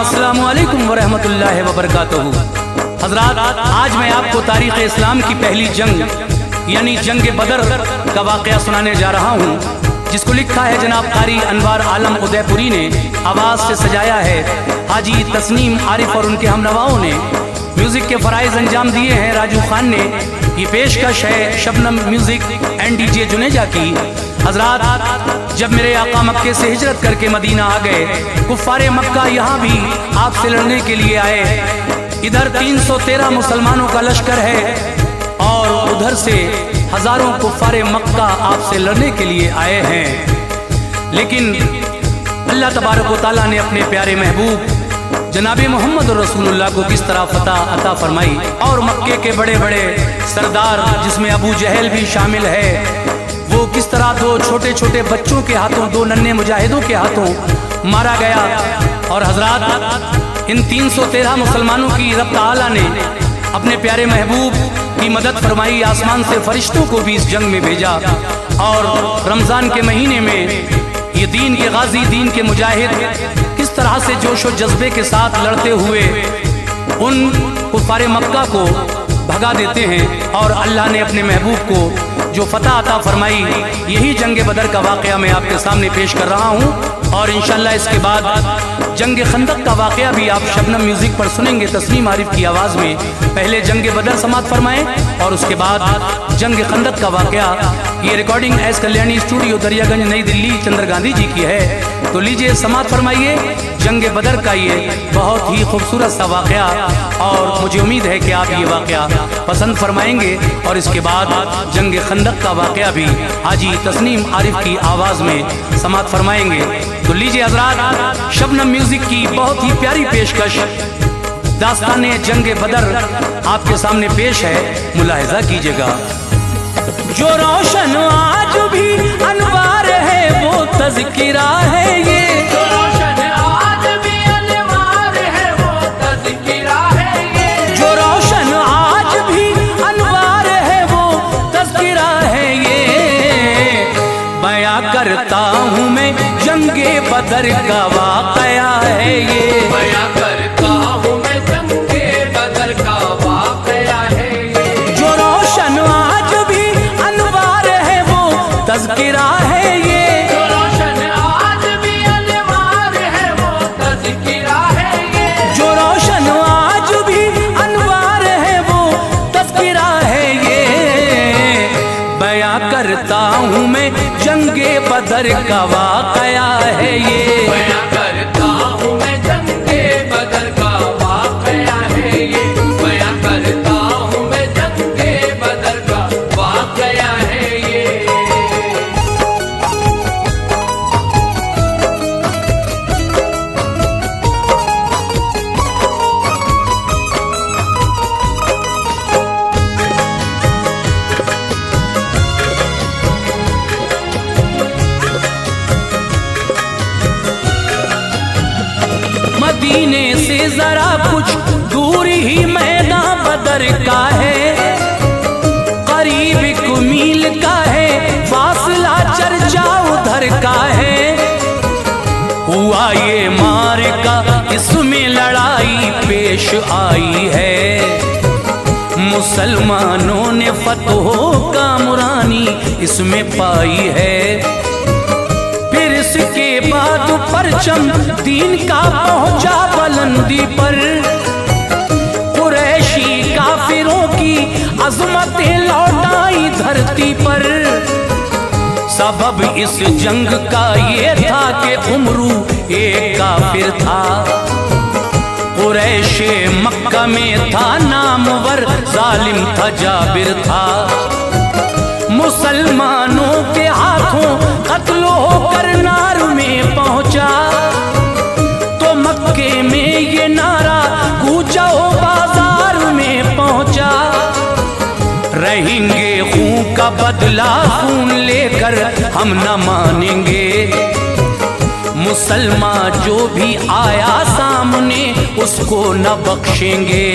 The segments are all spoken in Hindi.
अस्सलामु अलैकुम व रहमतुल्लाहि व बरकातुहू। हज़रात, आज मैं आपको तारीख़ इस्लाम की पहली जंग यानी जंग बदर का वाक़या सुनाने जा रहा हूँ, जिसको लिखा है जनाब कारी अनवार आलम उदयपुरी ने, आवाज़ से सजाया है हाजी तस्नीम आरिफ और उनके हमनवाओं ने, म्यूज़िक के फ़राइज़ अंजाम दिए हैं राजू खान ने। ये पेशकश है Shabnam music and DJ Juneja की। हज़रात, जब मेरे आका मक्के से हिजरत करके मदीना आ गए, कुफ़ारे मक्का यहाँ भी आपसे लड़ने के लिए आए। इधर 313 मुसलमानों का लश्कर है और उधर से हज़ारों कुफ़ारे मक्का आपसे लड़ने के लिए आए हैं। लेकिन अल्लाह तबारक व तआला ने अपने प्यारे महबूब जनाबे मोहम्मद रसूलुल्लाह को किस तरह फतह अता फरमाई, और मक्के के बड़े बड़े सरदार जिसमें अबू जहल भी शामिल है, वो किस तरह दो छोटे छोटे बच्चों के हाथों, दो नन्हे मुजाहिदों के हाथों मारा गया। और हज़रात, इन 313 मुसलमानों की रब ताला ने अपने प्यारे महबूब की मदद फरमाई, आसमान से फरिश्तों को भी इस जंग में भेजा। और रमज़ान के महीने में ये दीन के गाजी, दीन के मुजाहिद किस तरह से जोश और जज्बे के साथ लड़ते हुए उन कुफ़ारे मक्का को भगा देते हैं, और अल्लाह ने अपने महबूब को जो फतह अता फरमाई, यही जंग बदर का वाक़या मैं आपके सामने पेश कर रहा हूँ। और इंशाअल्लाह इसके बाद जंग खंदक का वाक़या भी आप शबनम म्यूज़िक पर सुनेंगे तस्नीम आरिफ की आवाज़ में। पहले जंग बदर समात फरमाएं और उसके बाद जंग खंदक का वाक़या। ये recording S Kalyani studio Daryaganj नई दिल्ली चंद्र गांधी जी की है। तो लीजिए समात फरमाइए जंग बदर का ये बहुत ही खूबसूरत सा वाक़या, और मुझे उम्मीद है कि आप ये वाक़या पसंद फरमाएंगे। और इसके बाद जंग खंदक का वाक़या भी हाजी तस्नीम आरिफ की आवाज़ में समात फरमाएंगे। तो लीजिए हज़रात, शबनम म्यूज़िक की बहुत ही प्यारी पेशकश दास्ताने जंग बदर आपके सामने पेश है, मुलाहिज़ा कीजिएगा। जो रोशन आज भी अनवार है वो तज़किरा है, ये जो रोशन आज भी अनवार है वो तज़किरा है, ये जो रोशन आज भी अनवार है वो तज़किरा है, ये बयां करता हूँ मैं जंगे बदर का वाक़या है, ये बयां करता हूँ मैं जंगे बदर का वाक़या है, ये जो रोशन आज भी अनवार है वो तज़किरा है, ये जो रोशन आज भी अनवार है वो तज़किरा है, ये जो रोशन आज भी अनवार है वो तज़किरा है, ये बयां करता हूँ मैं जंगे बदर का वाक़या है, ये बयां करता हूँ मैं जंगे बदर का वाक़या है, ये बयां करता हूँ मैं जंगे बदर का वाक़या है, ये मदीने से जरा कुछ दूर ही मैदान बदर का है, करीब 1 मील का है फासला, चर्चा उधर का है। हुआ ये मार्का, इसमें लड़ाई पेश आई है, मुसलमानों ने फतहों का मुरानी इसमें पाई है। फिर इसके बाद परचम दीन का पहुंचा बुलंदी पर, कुरैशी काफिरों की अज़मतें लौटाई धरती पर। सबब इस जंग का ये था कि उमरू एक काफिर था, कुरैश मक्का में था नामवर, जालिम था जाबिर था। मुसलमानों के हाथों कत्ल होकर नार में पहुंचा, तो मक्के में ये नारा गूंजा हो बाजार में पहुंचा। रहेंगे खून का बदला खून लेकर हम न मानेंगे, मुसलमान जो भी आया सामने उसको न बख्शेंगे।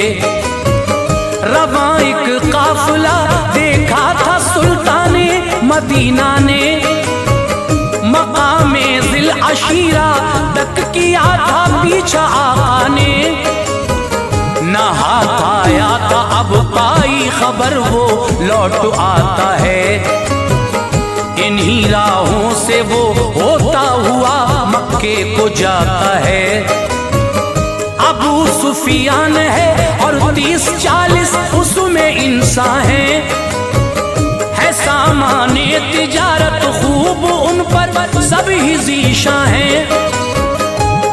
रवां एक काफिला देखा था सुल्ताने मदीना ने, मकामे जिल अशीरा तक किया था पीछा आका ने, न हाथ आया था अब पाई खबर वो लौट आता है। इन्हीं राहों से वो होता हुआ मक्के को जाता है। अबू सुफियान है और 30-40 उसमें इंसान है सामाने तिजारत खूब उन पर सब ही ज़ीशा है।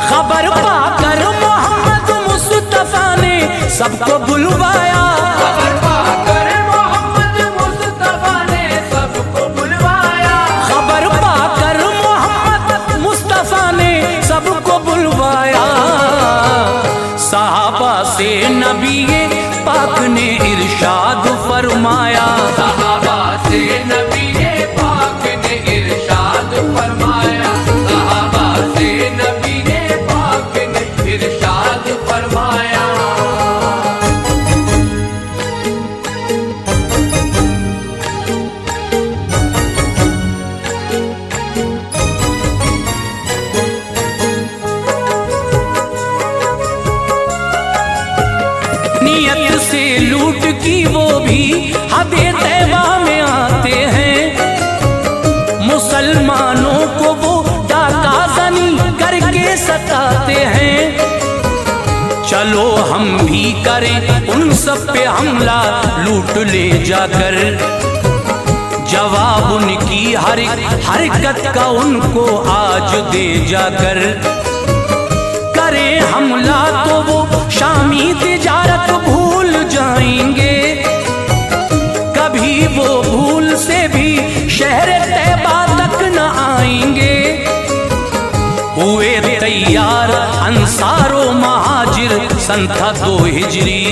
खबर पाकर मोहम्मद मुस्तफा ने सबको बुलवाया, खबर पाकर मोहम्मद मुस्तफा ने सबको बुलवाया, खबर पाकर मोहम्मद मुस्तफा ने सबको बुलवाया। सहाबा से नबी पाक ने इरशाद फरमाया, सहाबा से नबी पाक ने इरशाद फरमाया, सहाबा से नबी पाक ने इरशाद फरमाया। नियत से लूट की वो भी हदे तैबा में आते हैं। मुसलमानों को वो डाका जनी करके सताते हैं। चलो हम भी करें उन सब पे हमला लूट ले जाकर। जवाब उनकी हर हरकत का उनको आज दे जाकर। करें हमला तो वो शामी तिजारत भूल जाएंगे। कभी वो भूल से भी शहर तैबा तक न आएंगे। हुए तैयार अंसारो महाजिर सन था 2 हिजरी।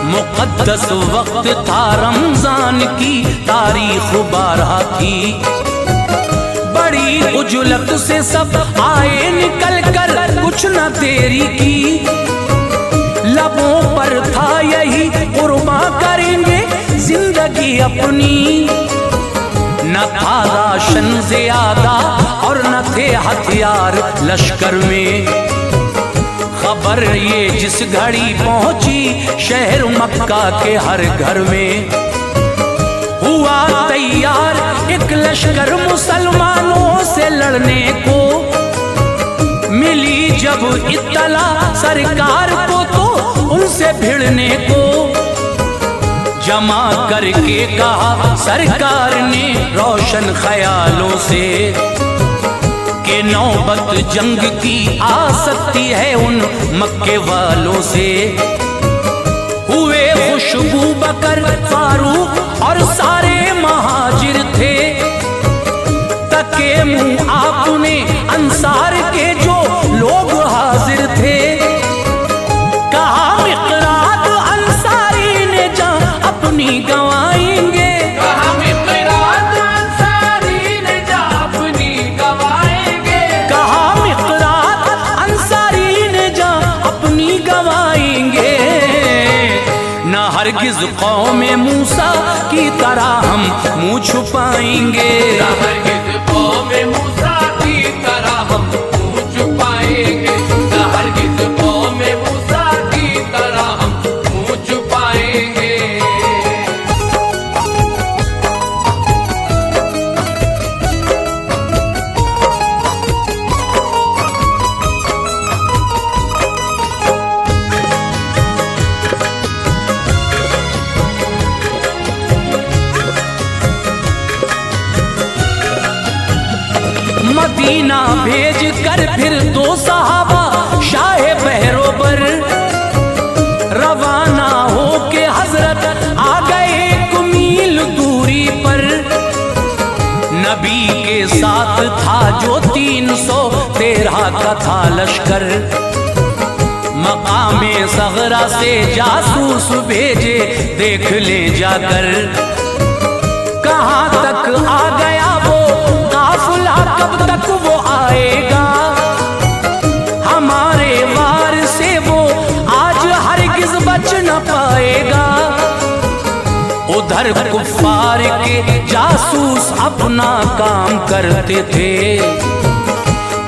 मुक़द्दस वक्त था रमजान की तारीख 12 थी। बड़ी उजलत से सब आए निकल कर कुछ न देरी की। लबों पर था यही कुर्बा करेंगे जिंदगी अपनी। न था राशन ज्यादा और न थे हथियार लश्कर में। खबर ये जिस घड़ी पहुंची शहर मक्का के हर घर में। हुआ तैयार एक लश्कर मुसलमानों से लड़ने को। मिली जब इत्तला सरकार को तो उनसे भिड़ने को। जमा करके कहा सरकार ने रोशन ख्यालों से कि नौबत जंग की आ सकती है उन मक्के वालों से। हुए खुशबू बकर फारूक और सारे महाजिर थे। तके मुंह आपने अंसार के जो लोग हाजिर थे। कहा मिक़रात अंसारी ने जान अपनी गंवाएंगे। कहा मिक़रात अंसारी ने जान अपनी गंवाएंगे। कहा मिक़रात अंसारी ने जान अपनी गंवाएंगे। न हरगिज़ कौम मूसा की तरह हम मुँह छुपाएंगे। न हरगिज़ कौम मूसा की तरह हम मुँह छुपाएंगे। न हरगिज़ कौम मूसा की तरह हम मुँह छुपाएंगे। मदीना भेज कर फिर 2 सहाबा शाह बहरोबर रवाना हो के हजरत आ गए 1 मील दूरी पर। नबी के साथ था जो 313 का था लश्कर। मकामे सगरा से जासूस भेजे देख ले जाकर। कहाँ तक आ गया वो काफिला, कब तक वो आएगा। हमारे वार से वो आज हरगिज़ बच न पाएगा। उधर कुफ्फार के जासूस अपना काम करते थे।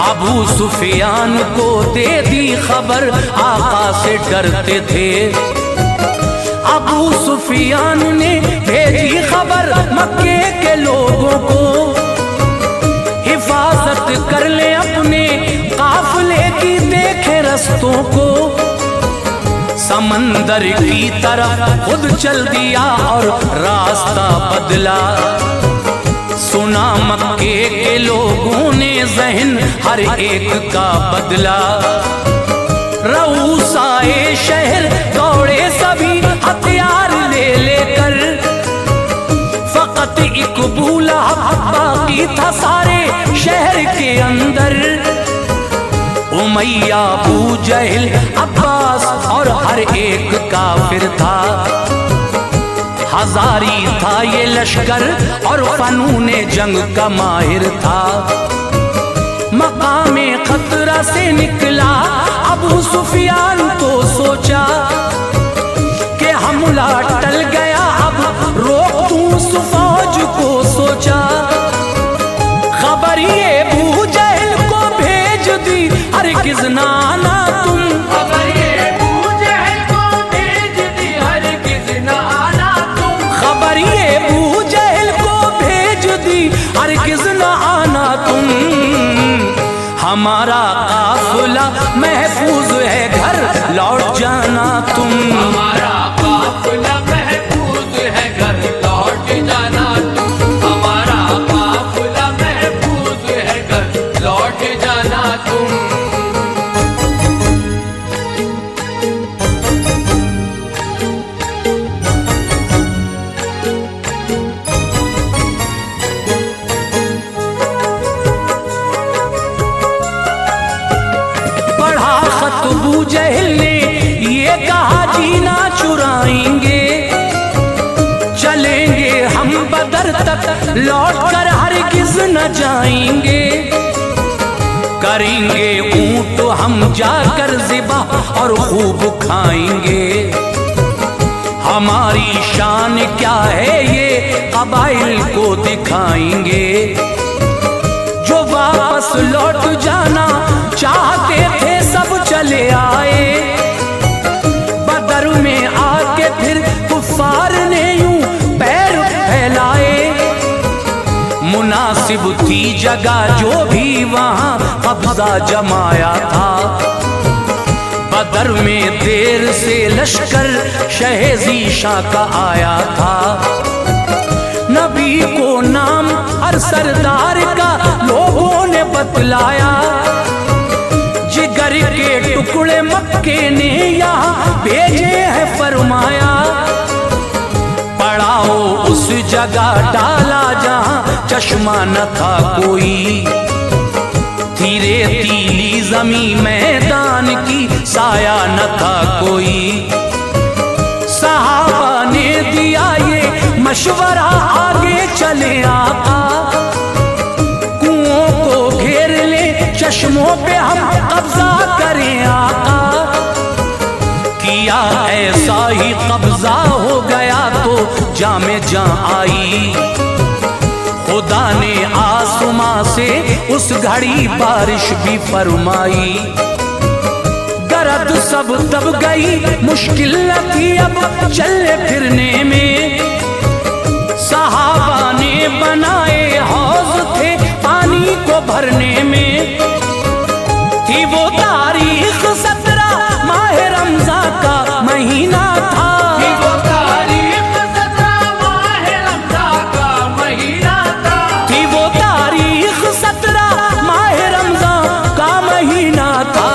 अबू सुफियान को दे दी खबर, आका से डरते थे। अबू सुफियान ने भेजी खबर मक्के के लोगों को, हिफाजत कर ले अपने काफिले की, देखे रस्तों को। समंदर की तरफ खुद चल दिया और रास्ता बदला। सुना मक्के के लोगों ने ज़हन हर एक का बदला। रऊसाए शहर दौड़े सभी हथियार ले लेकर, फकत एक बूला बाकी था सारे शहर के अंदर। उमैया, अबू जहल, अब्बास और हर एक काफिर था। हजारी था ये लश्कर और फनूने जंग का माहिर था। मकामे खतरा से निकला अबू सुफियान तो सोचा कि हमला टल गया, अब रोक दूं उस फौज को सोचा। खबर ये अबू जहल को भेज दी, हरगिज़ ना आना तुम। खबर ये अबू जहल को भेज दी, हरगिज़ ना आना तुम। खबर ये अबू जहल को भेज दी, हरगिज़ ना आना तुम। हमारा काफिला महफूज है, घर लौट जाना तुम। हमारा काफिला महफूज है, घर लौट जाना तुम। हमारा काफिला महफूज है, घर लौट जाना तुम। पढ़ा खत अबू जहल ने ये कहा, जीना चुराएंगे, चलेंगे हम बदर तक, लौट कर हरगिज़ न जाएंगे। करेंगे ऊंट हम जाकर ज़िबा और खूब खाएंगे। हमारी शान क्या है ये कबाइल को दिखाएंगे। जो वापस लौट जाना चाहते थे सब चले आए। बदर में आके फिर कुफ्फार ने यूं पैर फैलाए। मुनासिब थी जगह जो भी वहां कब्जा जमाया था। बदर में देर से लश्कर शहेज़ी शाह का आया था। नबी को नाम हर सरदार का लोगों ने बतलाया। जिगर के टुकड़े मक्के ने यहाँ भेजे हैं फरमाया। पड़ाओ उस जगह डाला जहाँ चश्मा न था कोई। थी रेतीली जमी मैदान की, साया न था कोई। सहाबा ने दिया ये मशवरा, आगे चले आका। कुओं को घेर ले, चश्मों पे हम कब्जा करें आका। किया ऐसा ही कब्जा हो गया तो जामे जां आई। खुदा ने आसमां से उस घड़ी बारिश भी फरमाई। गरद सब दब गई, मुश्किल न थी अब चलने फिरने में। सहाबा ने बनाए हौज थे पानी को भरने में। थी वो तारीख 17 माह रमज़ान का महीना था। थी वो तारीख 17 माह रमज़ान का महीना था। थी वो तारीख 17 माह रमज़ान का महीना था।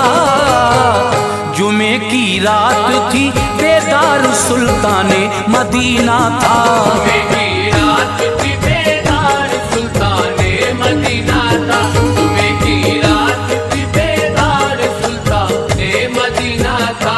जुमे की रात थी, बेदार सुल्ताने मदीना था। जुमे की रात थी, बेदार सुल्ताने मदीना था। जुमे की रात थी, बेदार सुल्ताने मदीना था।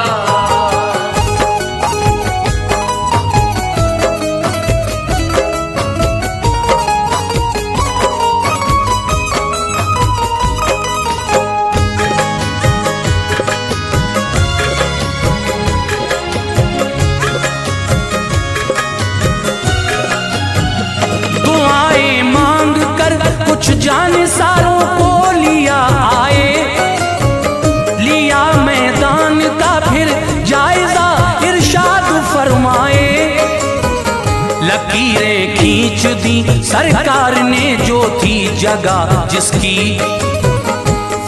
खींच दी सरकार ने जो थी जगह जिसकी,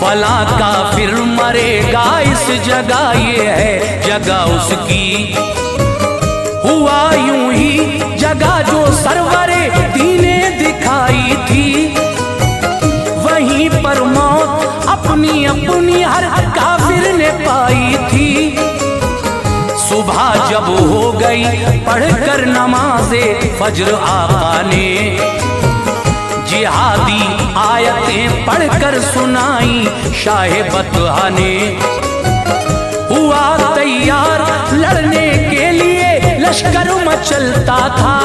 फला का फिर मरेगा इस जगह, ये है जगह उसकी। हुआ यूं ही जगह जो सरवरे दीने दिखाई थी, वहीं पर मौत अपनी अपनी हर काफिर ने पाई थी। सुबह जब हो गई पढ़कर नमाज़े फज्र आका ने, जिहादी आयतें पढ़कर सुनाई शाहे बतहा ने। हुआ तैयार लड़ने के लिए लश्कर मचलता था,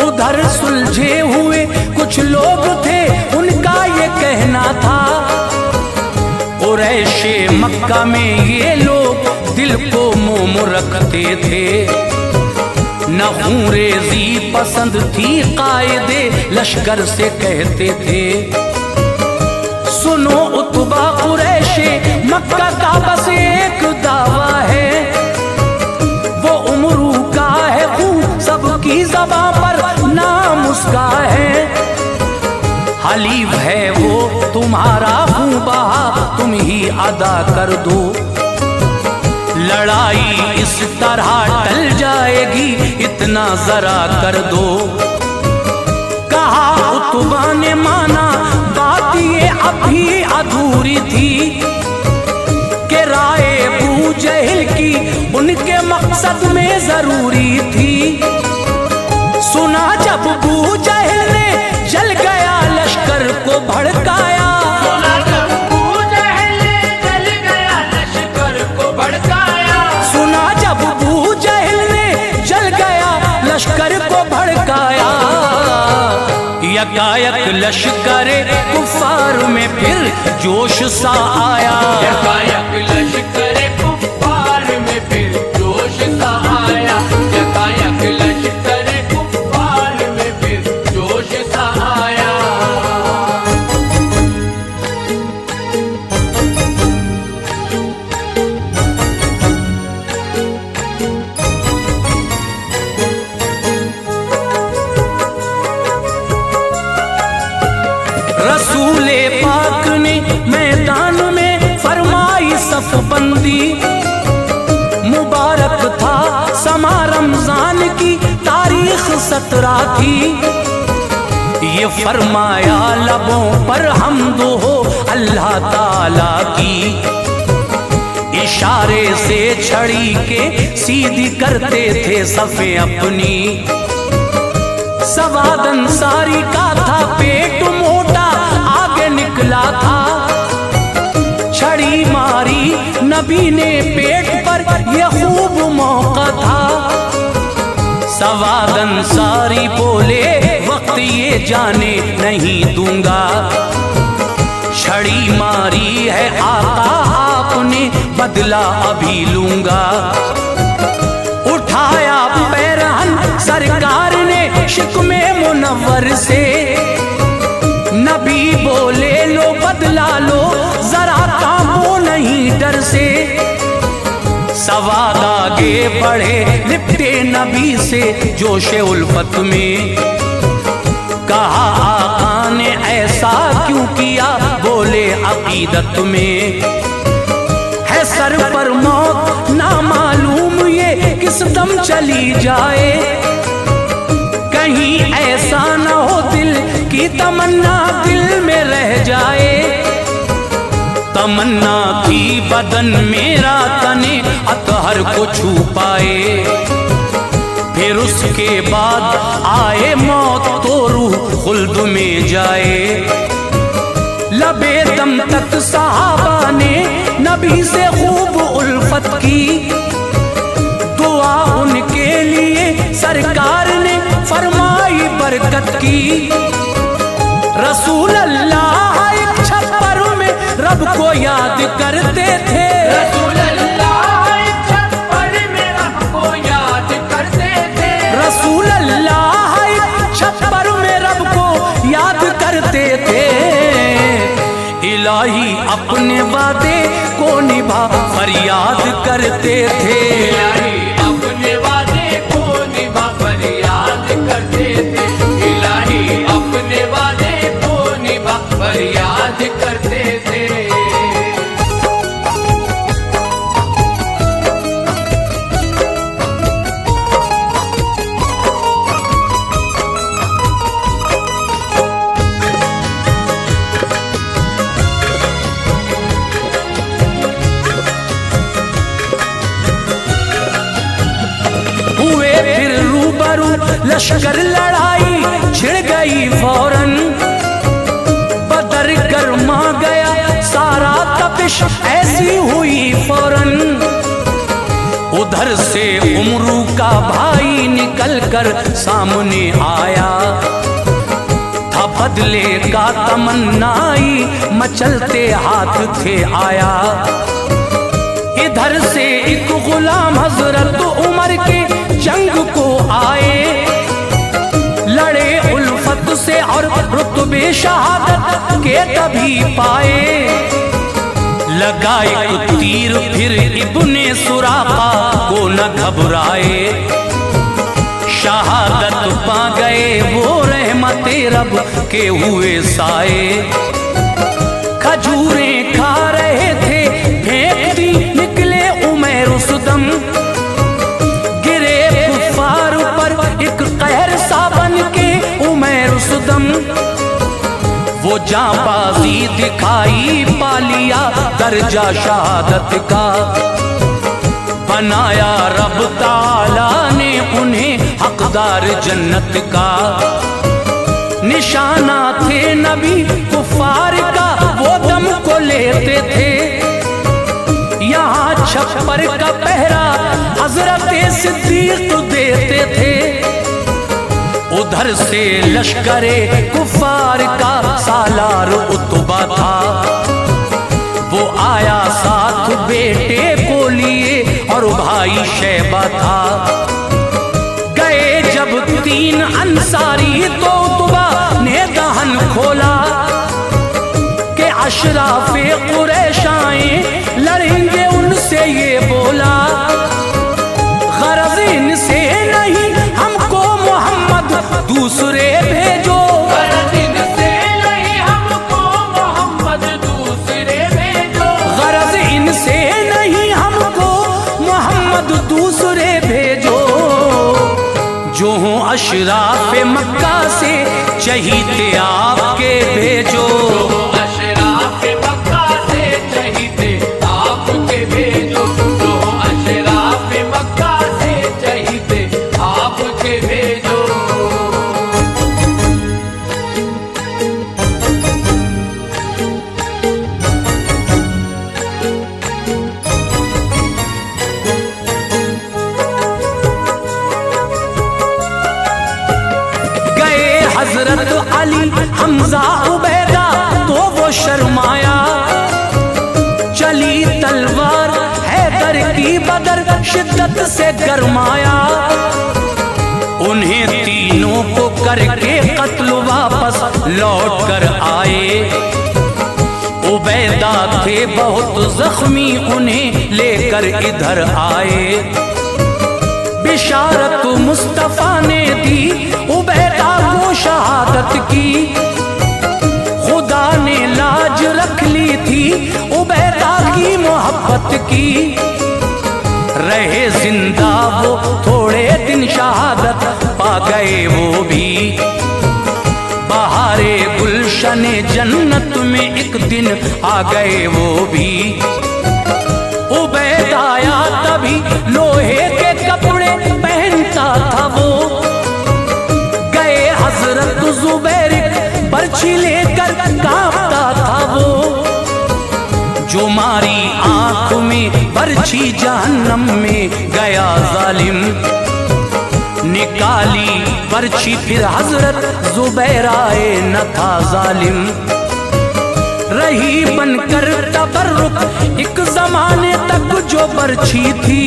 उधर सुलझे हुए कुछ लोग थे उनका ये कहना था, कुरैशे मक्का में ये लोग दिल को मोम रखते थे। नखूरेज़ी पसंद थी कायदे लश्कर से कहते थे। सुनो उतबा कुरैशे मक्का का बस एक दावा है, वो उमरू का है खून सबकी ज़बां पर नाम उसका है। हलीफ है वो तुम्हारा खून बहा तुम ही अदा कर दो, लड़ाई इस तरह टल जाएगी इतना जरा कर दो। कहा उतबा ने माना बात ये अभी अधूरी थी, कि राय अबू जहल की उनके मकसद में जरूरी थी। सुना जब अबू जहल ने जल गया लश्कर को भड़काया, लश्कर को भड़काया। यकायक लश्कर कुफार में फिर जोश सा आया, यकायक लश्कर कुफार में फिर जोश सा आया, यकायक लश्कर कुफार में फिर जोश सा आया। रसूले पाक ने मैदान में फरमाई सफबंदी, मुबारक था समा रमजान की तारीख 17 थी। ये फरमाया लबों पर हम्द हो अल्लाह ताला की, इशारे से छड़ी के सीधी करते थे सफ़े अपनी। सवाद अंसारी का था पेट मोटा आगे निकला था, छड़ी मारी नबी ने पेट पर यह खूब मौका था। सवाद अंसारी बोले वक्त ये जाने नहीं दूंगा, छड़ी मारी है आका आपने बदला अभी लूंगा। उठाया पैरहन सरकार ने शिकमे मुनव्वर से, नबी बोले लो बदला लो जरा कांपो नहीं डर से। सवाद आगे बढ़े लिपटे नबी से जोशे उल्फत में, कहा आका ने ऐसा क्यों किया, बोले अकीदत में है सर पर मौत ना मालूम ये किस दम चली जाए। कहीं ऐसा न हो दिल की तमन्ना दिल में रह जाए। तमन्ना थी बदन मेरा तने अतहर को छू पाए, फिर उसके बाद आए मौत तो रूह खुल्द में जाए। लबे दम तक सहाबा ने नबी से खूब उल्फत की, दुआ उनके लिए सरकार ने फरमाई बरकत की। रसूल अल्लाह एक छप्पर में रब को याद करते थे, रसूल अल्लाह एक छप्पर में रब को याद करते थे, रसूल अल्लाह एक छप्पर में रब को याद करते थे। इलाही अपने वादे को निभा फरियाद करते थे, इलाही अपने वादे को निभा फरियाद करते थे। लश्कर लड़ाई छिड़ गई फौरन, बदर गर्मा गया सारा तपिश ऐसी हुई फौरन। उधर से उमरू का भाई निकल कर सामने आया, था बदले का तमन्नाई मचलते हाथ थे आया। इधर से एक गुलाम हजरत उमर के जंग को आए, लड़े उल्फत से और रुतबे शहादत के तभी पाए। लगा एक तीर फिर इब्ने सुराका को न घबराए, शहादत पा गए वो रहमते रब के हुए साए। खजूरें खा रहे थे फेंकती निकले उमैर उस दम, गिरे कुफार पर एक कहर सा बन के उमैर उस दम। वो जांबाजी दिखाई पालिया दर्जा शहादत का, बनाया रब ताला ने उन्हें हकदार जन्नत का। निशाना थे नबी कुफार का वो दम को लेते थे, यहाँ छप्पर का पहरा हजरत सिद्दीक देते थे। उधर से लश्करे कुफार का सालार उतबा था, वो आया साथ बेटे को लिए और भाई शैबा था। गए जब 3 अंसारी तो उतबा ने दहन खोला कि अशराफे कुरैश आए लड़ेंगे उनसे ये बोला। गरज इनसे नहीं हमको मोहम्मद दूसरे भेजो, गरज इनसे नहीं हमको मोहम्मद दूसरे भेजो, गरज इनसे नहीं हमको मोहम्मद दूसरे भेजो। जो हों अशराफ मक्का से चहीते आपके भेजो, अशराफ मक्का से चहीते आपके भेजो, जो अशराफ मक्का से चहीते आपके भेजो। हजरत अली हमजा उबैदा तो वो शर्माया, चली तलवार हैदर की बदर शिद्दत से गरमाया। उन्हें तीनों को करके कत्ल वापस लौट कर आए। उबैदा थे बहुत जख्मी उन्हें लेकर इधर आए। बिशारत मुस्तफा ने दी उबैदा को शहादत की, खुदा ने लाज रख ली थी उबैदा की मोहब्बत की। रहे जिंदा वो थोड़े दिन शहादत पा गए वो भी, बहारे गुलशने जन्नत में एक दिन आ गए वो भी। उबैदा आया तभी लोहे के कपड़े पहनता था वो, गए हजरत जुबैर बर्छी लेकर कांपता था वो। जो मारी आंख में बर्छी जहन्नम में गया जालिम, निकाली बर्छी फिर हजरत जुबैर आए न था जालिम। रही बनकर तबर्रुक एक जमाने तक जो बर्छी थी,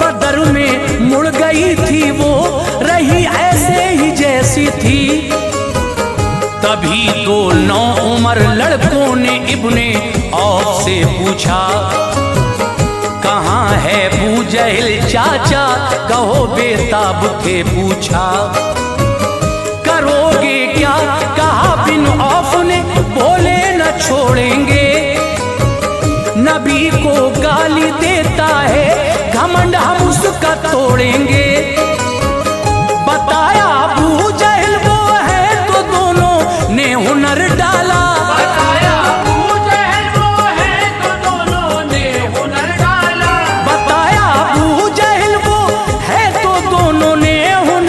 बदर में मुड़ गई थी वो रही ऐसे ही जैसी थी। तभी दो नौउमर लड़कों ने इब्ने औफ से पूछा, कहाँ है अबू जहल चाचा, कहो बेताब थे पूछा। करोगे क्या कहा बिन औफ ने, बोले न छोड़ेंगे। नबी को गाली देता है घमंड हम उसका तोड़ेंगे। बताया अबू जहल वो है तो दोनों ने हुनर डाला, बताया अबू जहल वो है तो दोनों ने हुनर डाला, बताया अबू जहल वो है तो दोनों ने हुनर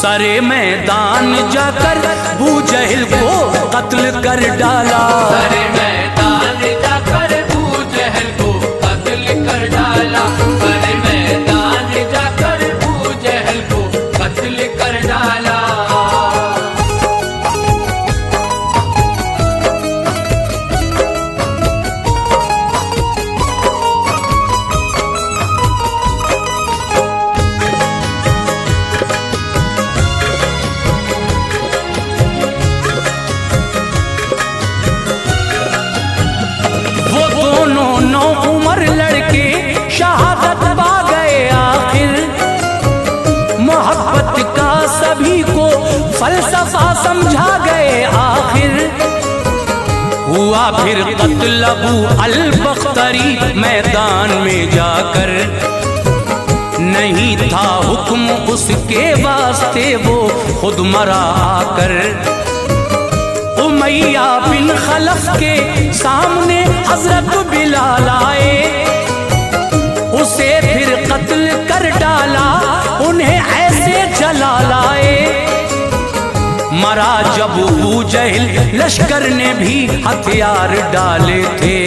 सरे मैदान जाकर बू जहल को कत्ल कर डाला। सरे मैदान जाकर बू जहल को कत्ल कर डाला। सरे मैदान जाकर बू जहल को कत्ल कर डाला। सभी को फलसफा समझा गए आखिर। हुआ फिर कत्ल अबू अल-बख्तरी मैदान में जाकर। नहीं था हुक्म उसके वास्ते वो खुद मरा आकर। उमैया बिन खलफ के सामने हजरत बिलाल आए। उसे फिर कत्ल कर डाला, उन्हें ऐसे जला लाए। मरा जब अबू जहल लश्कर ने भी हथियार डाले थे।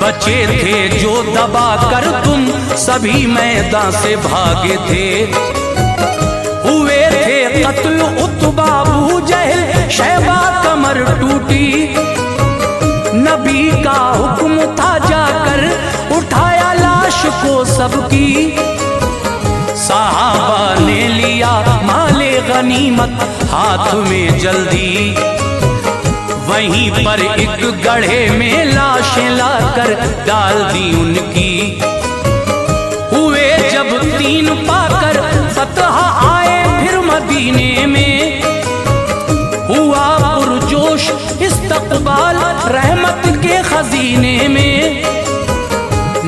बचे थे जो दबा कर तुम सभी मैदान से भागे थे। हुए थे कत्ल उतबा अबू जहल, शैबा कमर टूटी। नबी का हुक्म था जाकर उठाया लाश को सबकी। सहाबा ने लिया माले गनीमत हाथ में जल्दी। वहीं पर एक गड्ढे में लाशें लाकर डाल दी उनकी। हुए जब 3 पाकर फतह आए फिर मदीने में। हुआ पुरजोश इस्तकबाल रहमत के खजीने में।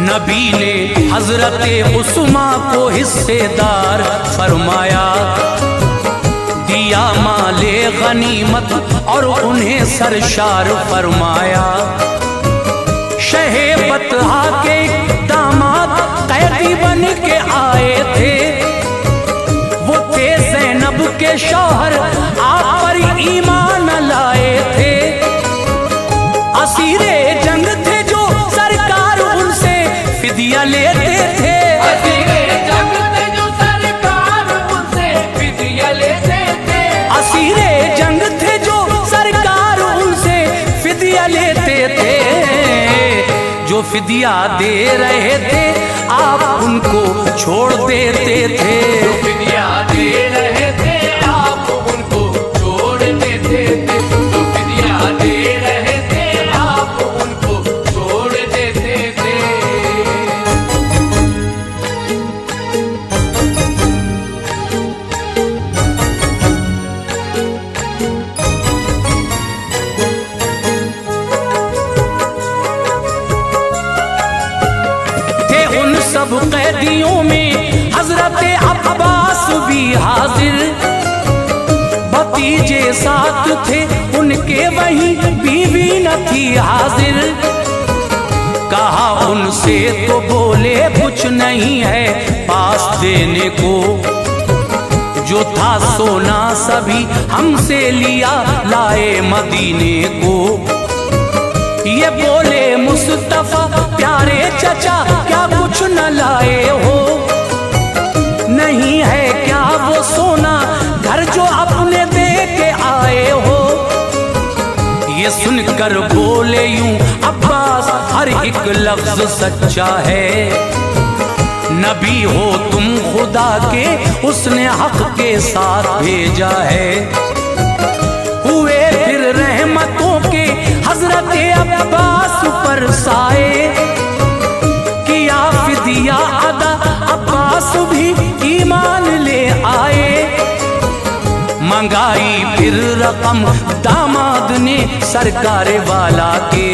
नबी ने हजरत उस्मा को हिस्सेदार फरमाया। दिया माले गनीमत और उन्हें सरशार फरमाया। शहे बतहा के दामाद कैदी बन के आए थे। वो थे ज़ैनब के शौहर, आप पर ईमान लाए थे। असीरे जंग थे जो सरकार उनसे फिदिया लेते थे। असीरे जंग थे जो सरकार उनसे फिदिया लेते थे। असीरे जंग थे जो सरकार उनसे फिदिया लेते थे। जो फिदिया दे रहे थे आप उनको छोड़ देते थे। जो फिदिया दे रहे थे आप उनको छोड़ देते थे। जो फिदिया दे रहे थे आप उनको छोड़ देते थे। सब कैदियों में हजरत अब्बास भी हाजिर। भतीजे साथ थे उनके, वहीं बीवी न थी हाजिर। कहा उनसे तो बोले कुछ नहीं है पास देने को। जो था सोना सभी हमसे लिया लाए मदीने को। ये बोले मुस्तफा प्यारे चचा क्या कुछ न लाए हो। नहीं है क्या वो सोना घर जो अपने दे के आए हो। ये सुनकर बोले यूं अब्बास हर एक लफ्ज सच्चा है। नबी हो तुम खुदा के, उसने हक के साथ भेजा है। हुए फिर रहमतों के हजरत अब्बास पर साए। किया फिदिया अदा अब्बास भी ईमान ले आए। मंगाई फिर रकम दामाद ने सरकार वाला के।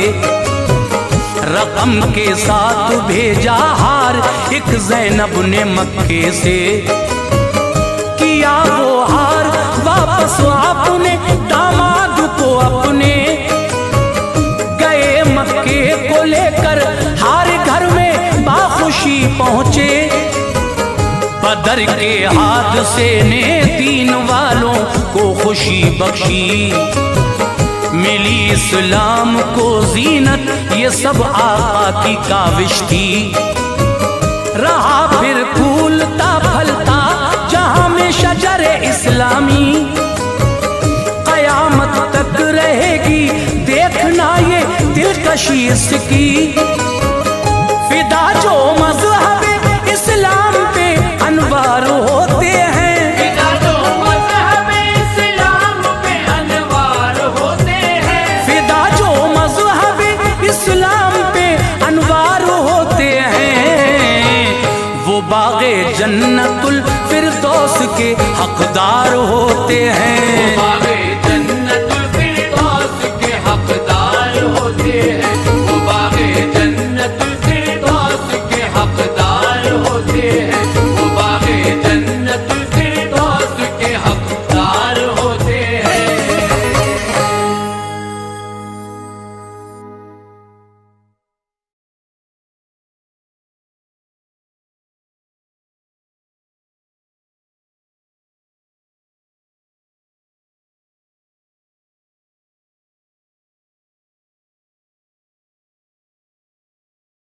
रकम के साथ भेजा हार एक ज़ैनब ने मक्के से। किया वो हार वापस आपने दामाद को अपने। गए मक्के को लेकर हार घर में बाखुशी पहुँचे। बदल बदर के हादसे ने दीन वालों को खुशी बख्शी, मिली इस्लाम को जीनत, ये सब आका की काविश थी। रहा फिर फूलता फलता जहां में शजर इस्लामी, कयामत तक रहेगी देखना ये दिलकशी इसकी। फिदा जो मज़हब इस्लाम पे अनवार होते हैं, फिदा जो मज़हब इस्लाम पे अनवार होते हैं, फिदा जो मज़हब इस्लाम पे अनवार होते हैं, वो बाग़े जन्नतुल फिरदौस के हकदार होते हैं।